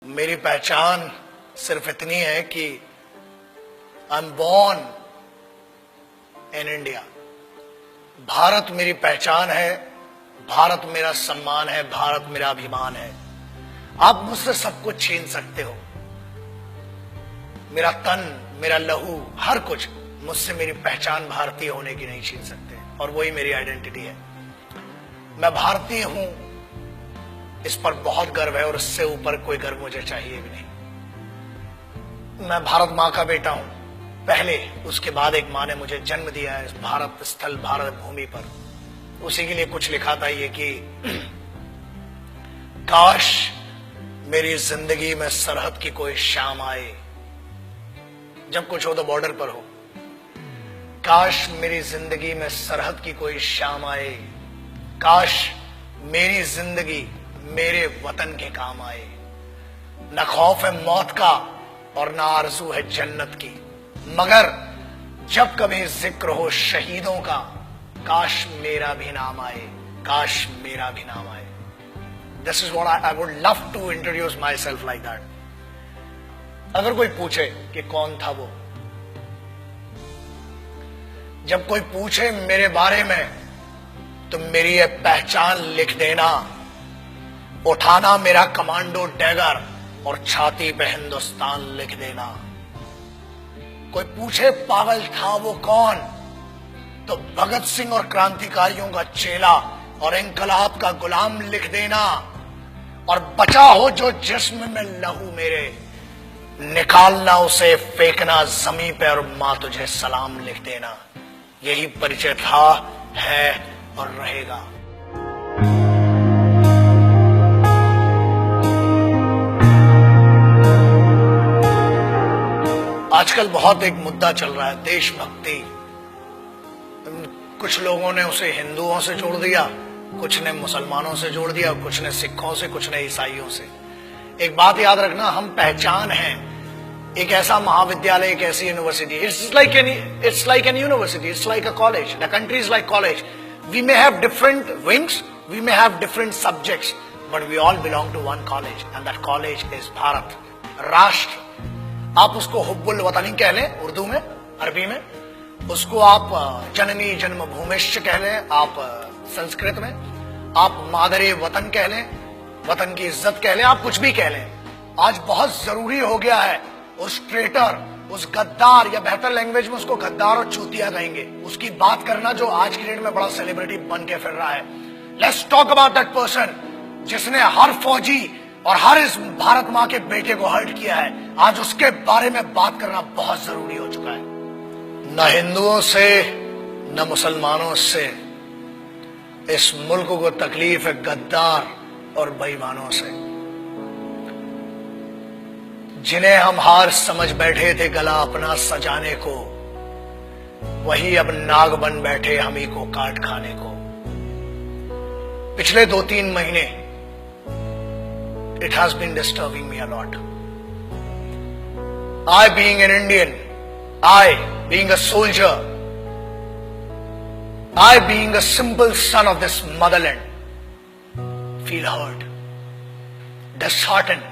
मेरी पहचान सिर्फ इतनी है कि I am born in India. Bharat मेरी पहचान है, भारत मेरा सम्मान है, भारत मेरा अभिमान है। आप मुझसे सब कुछ छीन सकते हो, मेरा तन, मेरा लहू, हर कुछ, मुझसे मेरी पहचान भारतीय होने की नहीं छीन सकते। और वही मेरी आइडेंटिटी है। मैं भारतीय हूं, इस पर बहुत गर्व है और इससे ऊपर कोई गर्व मुझे चाहिए भी नहीं। मैं भारत मां का बेटा हूं पहले, उसके बाद एक मां ने मुझे जन्म दिया है इस भारत स्थल, भारत भूमि पर। उसी के लिए कुछ लिखा था ये कि काश मेरी जिंदगी में सरहद की कोई शाम आए, जब कुछ हो तो बॉर्डर पर हो। काश मेरी जिंदगी में सरहद की कोई शाम आए, काश मेरी जिंदगी मेरे वतन के काम आए। न खौफ है मौत का और न आरज़ू है जन्नत की, मगर जब कभी जिक्र हो शहीदों का, काश मेरा भी नाम आए, काश मेरा भी नाम आए। This is what I would love to introduce myself like that. अगर कोई पूछे कि कौन था वो, जब कोई पूछे मेरे बारे में, तो मेरी ये पहचान लिख देना, उठाना मेरा कमांडो डैगर और छाती पे हिंदुस्तान लिख देना। कोई पूछे पागल था वो कौन, तो भगत सिंह और क्रांतिकारियों का चेला और इंकलाब का गुलाम लिख देना। और बचा हो जो जिस्म में लहू मेरे, निकालना उसे, फेंकना जमीन पे और मां तुझे सलाम लिख देना। यही परिचय था, है और रहेगा। आजकल बहुत एक मुद्दा चल रहा है, देशभक्ति। कुछ लोगों ने उसे हिंदुओं से जोड़ दिया, कुछ ने मुसलमानों से जोड़ दिया, कुछ ने सिखों से, कुछ ने ईसाइयों से। एक बात याद रखना, हम पहचान हैं एक ऐसा महाविद्यालय, एक ऐसी university. It's like an university, it's like a college, the country is like college. We may have different wings, we may have different subjects, but we all belong to one college and that college is Bharat, राष्ट्र। आप उसको हुब्बुल वतनी कह लें उर्दू में, अरबी में, उसको आप जननी जन्मभूमिश्च कह लें, आप संस्कृत में, आप मादरे वतन कह लें, वतन की इज्जत कह लें, आप कुछ भी कह लें। आज बहुत जरूरी हो गया है उस ट्रेटर, उस गद्दार, या बेहतर लैंग्वेज में उसको गद्दार और चूतिया कहेंगे, उसकी बात करना जो आज की डेट में बड़ा सेलिब्रिटी बन के फिर रहा है। Let's talk about that person जिसने हर फौजी और हर इस भारत मां के बेटे को हर्ट किया है। आज उसके बारे में बात करना बहुत जरूरी हो चुका है। न हिंदुओं से न मुसलमानों से इस मुल्क को तकलीफ है गद्दार और बेईमानों से, जिन्हें हम हार समझ बैठे थे गला अपना सजाने को, वही अब नाग बन बैठे हम ही को काट खाने को। पिछले 2-3 महीने it has been disturbing me a lot. I being an Indian, I being a soldier, I being a simple son of this motherland, feel hurt, disheartened,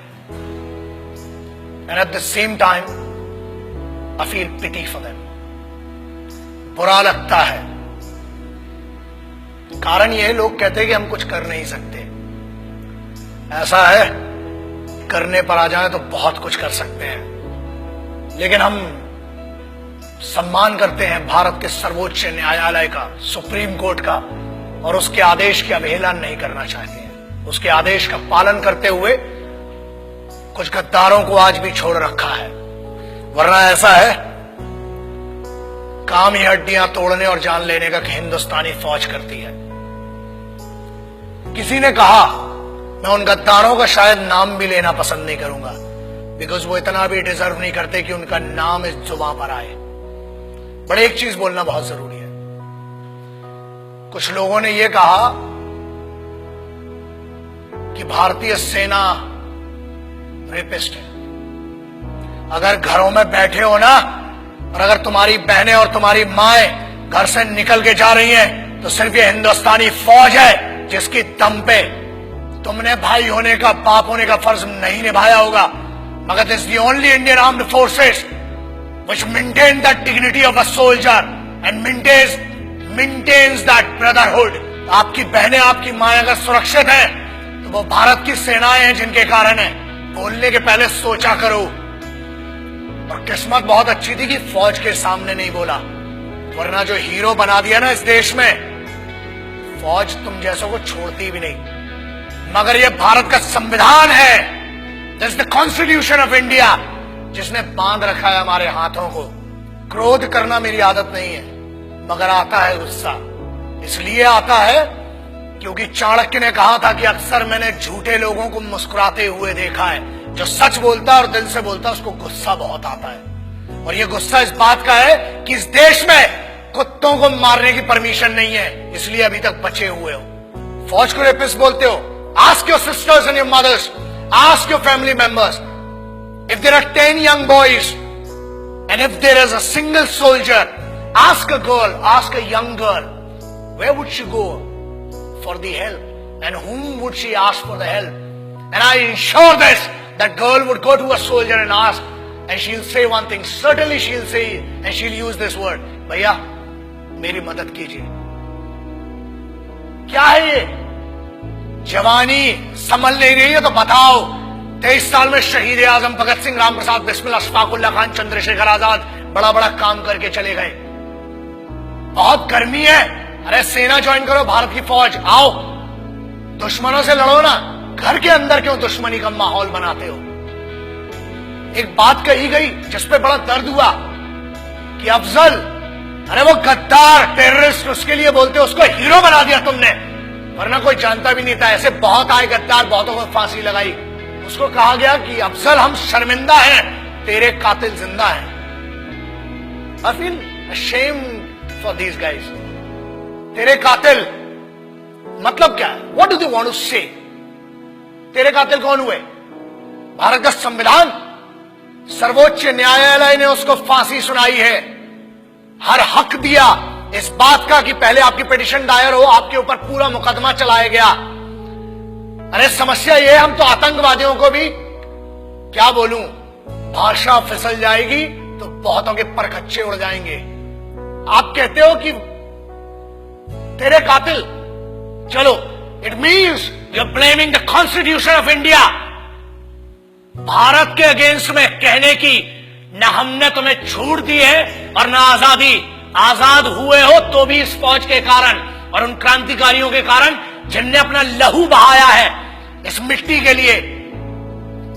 and at the same time I feel pity for them. बुरा लगता है। कारण यह, लोग कहते हैं कि हम कुछ कर नहीं सकते। ऐसा है, करने पर आ जाए तो बहुत कुछ कर सकते हैं, लेकिन हम सम्मान करते हैं भारत के सर्वोच्च न्यायालय का, सुप्रीम कोर्ट का, और उसके आदेश की अवहेलना नहीं करना चाहते हैं। उसके आदेश का पालन करते हुए कुछ गद्दारों को आज भी छोड़ रखा है। वरना ऐसा है, काम ही हड्डियां तोड़ने और जान लेने का हिंदुस्तानी फौज करती है। किसी ने कहा, मैं उन गद्दारों का शायद नाम भी लेना पसंद नहीं करूंगा, बिकॉज वो इतना भी डिजर्व नहीं करते कि उनका नाम इस जुबां पर आए। बट एक चीज बोलना बहुत जरूरी है। कुछ लोगों ने यह कहा कि भारतीय सेना रेपिस्ट है। अगर घरों में बैठे हो ना, और अगर तुम्हारी बहनें और तुम्हारी माएं घर से निकल के जा रही हैं, तो सिर्फ ये हिंदुस्तानी फौज है जिसकी दम पे तुमने भाई होने का, बाप होने का फर्ज नहीं निभाया होगा, मगर this the only Indian armed forces which maintain that dignity of a soldier and maintains that brotherhood. आपकी बहनें, आपकी माएं अगर सुरक्षित हैं तो वो भारत की सेनाएं हैं जिनके कारण है। बोलने के पहले सोचा करो। और किस्मत बहुत अच्छी थी कि फौज के सामने नहीं बोला, वरना जो हीरो बना दिया ना इस देश में, फौज तुम जैसों को छोड़ती भी नहीं। मगर ये भारत का संविधान है, this is the constitution of India, जिसने बांध रखा है हमारे हाथों को। क्रोध करना मेरी आदत नहीं है, मगर आता है गुस्सा। इसलिए आता है क्योंकि चाणक्य ने कहा था कि अक्सर मैंने झूठे लोगों को मुस्कुराते हुए देखा है। जो सच बोलता है और दिल से बोलता है उसको गुस्सा बहुत आता है। और ये गुस्सा इस बात का है कि इस देश में कुत्तों को मारने की परमिशन नहीं है, इसलिए अभी तक बचे हुए हो। फौज को रेपिस्ट बोलते हो? Ask your sisters and your mothers, ask your family members, if there are 10 young boys and if there is a single soldier, ask a girl, ask a young girl, where would she go for the help and whom would she ask for the help? And I ensure this, that girl would go to a soldier and ask, and she'll say one thing, certainly she'll say, and she'll use this word, भैया मेरी मदद कीजिए। क्या है ये? जवानी संभल नहीं रही है तो बताओ। 23 साल में शहीद आजम भगत सिंह, राम प्रसाद बिस्मिल, अशफाकुल्ला खान, चंद्रशेखर आजाद बड़ा बड़ा काम करके चले गए। बहुत गर्मी है, अरे सेना ज्वाइन करो, भारत की फौज, आओ दुश्मनों से लड़ो ना। घर के अंदर क्यों दुश्मनी का माहौल बनाते हो? एक बात कही गई जिसपे बड़ा दर्द हुआ कि अफजल, अरे वो गद्दार टेररिस्ट, उसके लिए बोलते हो, उसको हीरो बना दिया तुमने, वरना कोई जानता भी नहीं था। ऐसे बहुत आए गद्दार, बहुतों को फांसी लगाई। उसको कहा गया कि अफजल हम शर्मिंदा हैं, तेरे कातिल जिंदा हैं। I feel ashamed for these guys. तेरे कातिल मतलब क्या है? What do they want to say? तेरे कातिल कौन हुए? भारत का संविधान, सर्वोच्च न्यायालय ने उसको फांसी सुनाई है। हर हक दिया इस बात का कि पहले आपकी पिटीशन दायर हो, आपके ऊपर पूरा मुकदमा चलाया गया। अरे समस्या ये, हम तो आतंकवादियों को भी क्या बोलूं, भाषा फिसल जाएगी तो बहुतों के परखच्चे उड़ जाएंगे। आप कहते हो कि तेरे कातिल, चलो, it means you are blaming the constitution of India. Bharat के अगेंस्ट में कहने की न हमने तुम्हें छूट दी है और न आजादी। आजाद हुए हो तो भी इस फौज के कारण और उन क्रांतिकारियों के कारण जिनने अपना लहू बहाया है इस मिट्टी के लिए,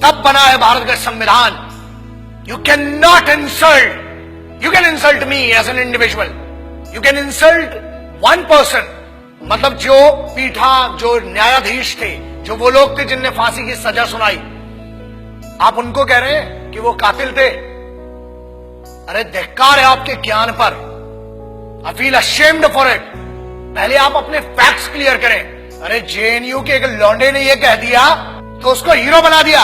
तब बना है भारत का संविधान। You can not insult, you can insult me as an individual, you can insult one person, मतलब जो पीठा, जो न्यायाधीश थे, जो वो लोग थे जिनने फांसी की सजा सुनाई, आप उनको कह रहे हैं कि वो कातिल थे। अरे धिक्कार है आपके ज्ञान पर। I feel ashamed for it. पहले आप अपने फैक्ट्स क्लियर करें। अरे जेएनयू के एक लौंडे ने ये कह दिया तो उसको हीरो बना दिया,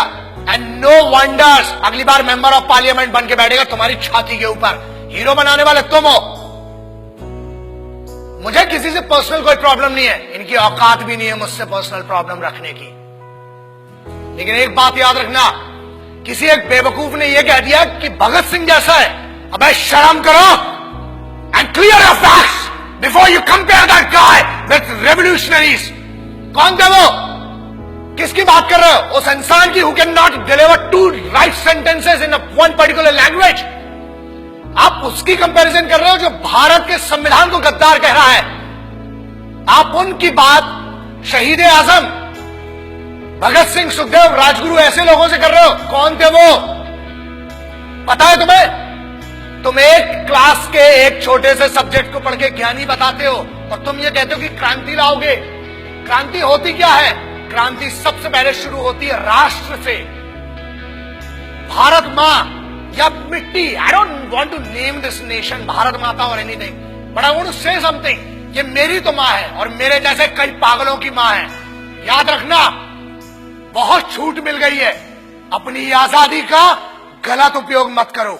एंड नो वंडर्स अगली बार मेंबर ऑफ पार्लियामेंट बन के बैठेगा तुम्हारी छाती के ऊपर। हीरो बनाने वाले तुम हो। मुझे किसी से पर्सनल कोई प्रॉब्लम नहीं है, इनकी औकात भी नहीं है मुझसे पर्सनल प्रॉब्लम रखने की। लेकिन एक बात याद रखना, किसी एक बेवकूफ ने यह कह दिया कि भगत सिंह जैसा है। अबे शर्म करो and clear your facts before you compare that guy with revolutionaries. कौन थे वो? किसकी बात कर रहे हो? उस इंसान की who can not deliver to write sentences in one particular language. आप उसकी कंपैरिजन कर रहे हो जो भारत के संविधान को गद्दार कह रहा है। आप उनकी बात शहीद आजम, भगत सिंह, सुखदेव, राजगुरु ऐसे लोगों से कर रहे हो। कौन थे वो? पता है तुम्हें? तुम एक क्लास के एक छोटे से सब्जेक्ट को पढ़ के ज्ञानी बताते हो और तुम ये कहते हो कि क्रांति लाओगे। क्रांति होती क्या है? क्रांति सबसे पहले शुरू होती है राष्ट्र से। भारत मां या मिट्टी, I don't want to name this nation Bharat Mata और anything, but I want to say something. ये मेरी तो मां है और मेरे जैसे कई पागलों की मां है। याद रखना, बहुत छूट मिल गई है, अपनी आजादी का गलत उपयोग मत करो,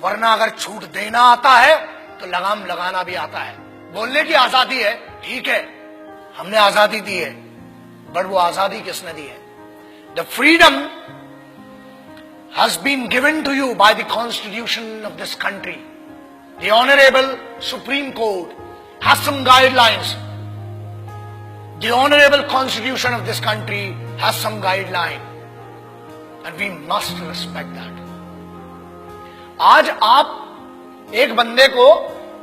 वरना अगर छूट देना आता है तो लगाम लगाना भी आता है। बोलने की आजादी है, ठीक है, हमने आजादी दी है, बट वो आजादी किसने दी है? The freedom has been given to you by the constitution of this country. The honorable supreme court has some guidelines. The honorable constitution of this country has some guideline and we must respect that. आज आप एक बंदे को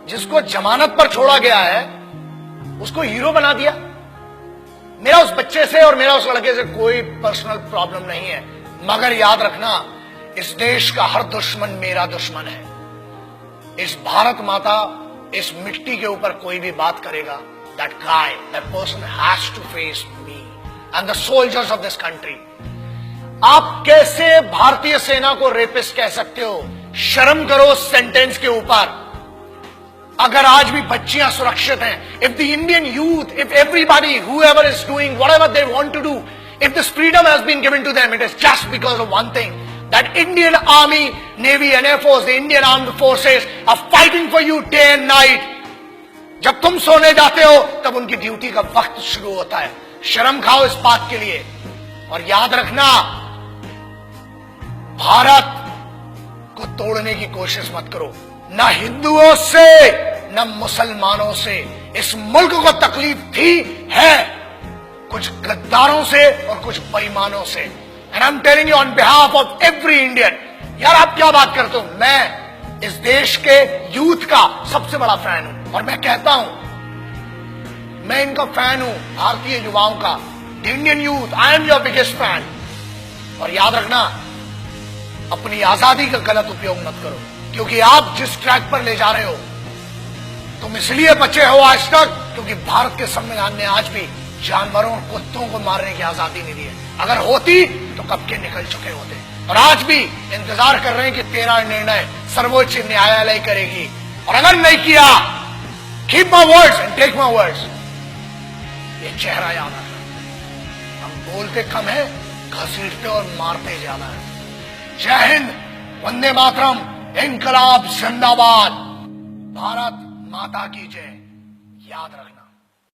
जिसको जमानत पर छोड़ा गया है उसको हीरो बना दिया. मेरा उस बच्चे से और मेरा उस लड़के से कोई पर्सनल प्रॉब्लम नहीं है, मगर याद रखना इस देश का हर दुश्मन मेरा दुश्मन है. इस भारत माता, इस मिट्टी के ऊपर कोई भी बात करेगा, that guy, that person has to face me and the soldiers of this country. आप कैसे भारतीय सेना को रेपिस्ट कह सकते हो? शर्म करो सेंटेंस के ऊपर. अगर आज भी बच्चियां सुरक्षित हैं, if the Indian youth, if everybody, whoever is doing whatever they want to do, if this freedom has been given to them, it is just because of one thing, that Indian Army, Navy and Air Force, the Indian Armed Forces are fighting for you day and night. जब तुम सोने जाते हो तब उनकी duty का वक्त शुरू होता है. शर्म खाओ इस बात के लिए. और याद रखना, भारत को तोड़ने की कोशिश मत करो. न हिंदुओं से न मुसलमानों से इस मुल्क को तकलीफ थी, है कुछ गद्दारों से और कुछ बेईमानों से. And I am telling you on behalf of every Indian. यार आप क्या बात करते हो? मैं इस देश के यूथ का सबसे बड़ा फैन हूं और मैं कहता हूं, मैं इनका फैन हूं, भारतीय युवाओं का. The Indian youth, I am your biggest fan. और याद रखना, अपनी आजादी का गलत उपयोग मत करो, क्योंकि आप जिस ट्रैक पर ले जा रहे हो, तुम इसलिए बचे हो आज तक क्योंकि भारत के संविधान ने आज भी जानवरों और कुत्तों को मारने की आजादी नहीं दी है. अगर होती तो कब के निकल चुके होते. और आज भी इंतजार कर रहे हैं कि तेरा निर्णय सर्वोच्च न्यायालय करेगी. और अगर नहीं किया, keep my words and take my words. ये चेहरा याद रखना. हम बोलते कम है, घसीटते और मारते ज्यादा है. जय हिंद, वंदे मातरम, इनकलाब जिंदाबाद, भारत माता की जय. याद रखना.